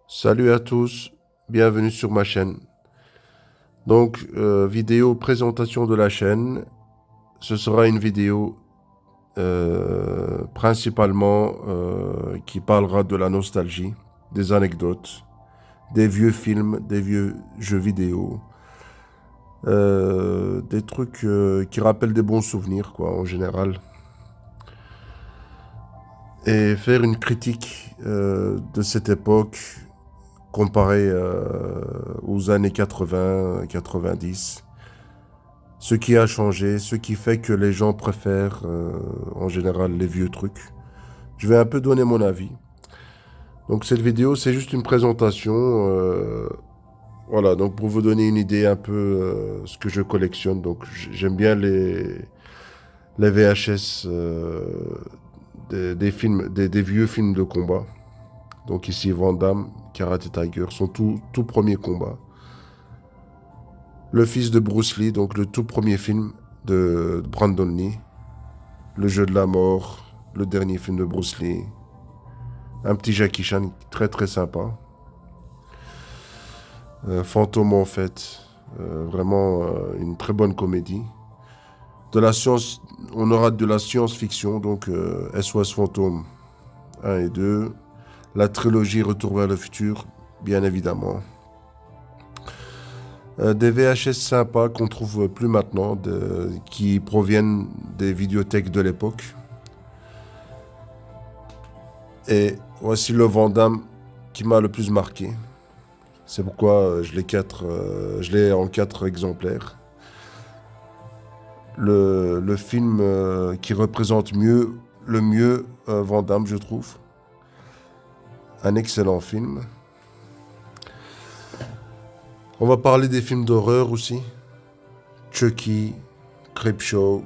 Salut à tous, bienvenue sur ma chaîne. Donc, vidéo présentation de la chaîne. Ce sera une vidéo principalement qui parlera de la nostalgie, des anecdotes, des vieux films, des vieux jeux vidéo, des trucs qui rappellent des bons souvenirs, quoi, en général. Et faire une critique de cette époque comparée aux années 80, 90. Ce qui a changé, ce qui fait que les gens préfèrent en général les vieux trucs. Je vais un peu donner mon avis. Donc cette vidéo, c'est juste une présentation. Voilà, donc pour vous donner une idée un peu ce que je collectionne. Donc j'aime bien les VHS des films, des vieux films de combat. Donc ici Van Damme, Karate Tiger, son tout premier combat. Le fils de Bruce Lee, donc le tout premier film de Brandon Lee. Le jeu de la mort, le dernier film de Bruce Lee. Un petit Jackie Chan très très sympa. Fantôme en fait, vraiment une très bonne comédie. De la science, on aura de la science-fiction, donc SOS Fantôme 1 et 2. La trilogie Retour vers le futur, bien évidemment. Des VHS sympas qu'on trouve plus maintenant, qui proviennent des vidéothèques de l'époque. Et voici le Van Damme qui m'a le plus marqué. C'est pourquoi je l'ai en 4 exemplaires. Le film qui représente le mieux Van Damme, je trouve. Un excellent film. On va parler des films d'horreur aussi. Chucky, Creepshow,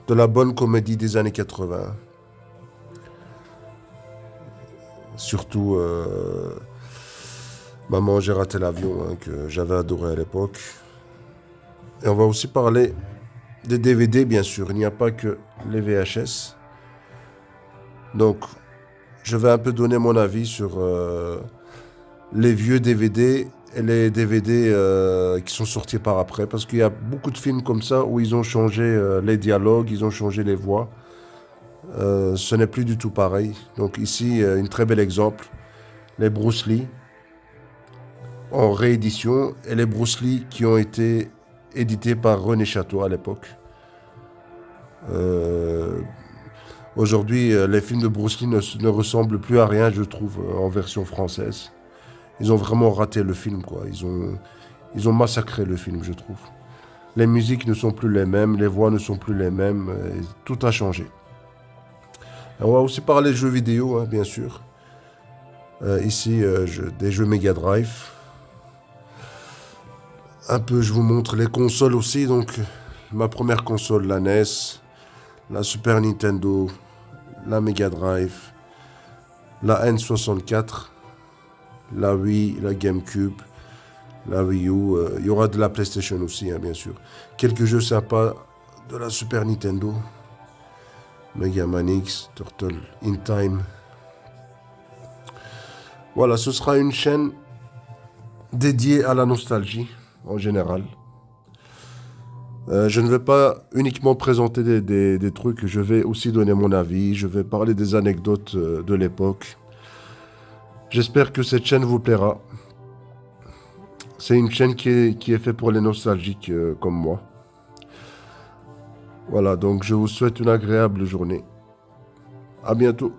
de la bonne comédie des années 80. Surtout Maman, j'ai raté l'avion, hein, que j'avais adoré à l'époque. Et on va aussi parler des DVD, bien sûr. Il n'y a pas que les VHS. Donc, je vais un peu donner mon avis sur les vieux DVD et les DVD qui sont sortis par après. Parce qu'il y a beaucoup de films comme ça où ils ont changé les dialogues, ils ont changé les voix. Ce n'est plus du tout pareil. Donc ici, un très bel exemple. Les Bruce Lee en réédition et les Bruce Lee qui ont été édités par René Château à l'époque. Euh, Aujourd'hui, les films de Bruce Lee ne ressemblent plus à rien, je trouve, en version française. Ils ont vraiment raté le film, quoi. Ils ont massacré le film, je trouve. Les musiques ne sont plus les mêmes, les voix ne sont plus les mêmes, tout a changé. Et on va aussi parler de jeux vidéo, hein, bien sûr. Ici, des jeux Mega Drive. Un peu, je vous montre les consoles aussi. Donc, ma première console, la NES, la Super Nintendo, la Mega Drive, la N64, la Wii, la GameCube, la Wii U. Il y aura de la PlayStation aussi, hein, bien sûr. Quelques jeux sympas de la Super Nintendo. Mega Man X, Turtle in Time. Voilà, ce sera une chaîne dédiée à la nostalgie, en général. Je ne vais pas uniquement présenter des trucs, je vais aussi donner mon avis, je vais parler des anecdotes de l'époque. J'espère que cette chaîne vous plaira. C'est une chaîne qui est faite pour les nostalgiques comme moi. Voilà, donc je vous souhaite une agréable journée. À bientôt.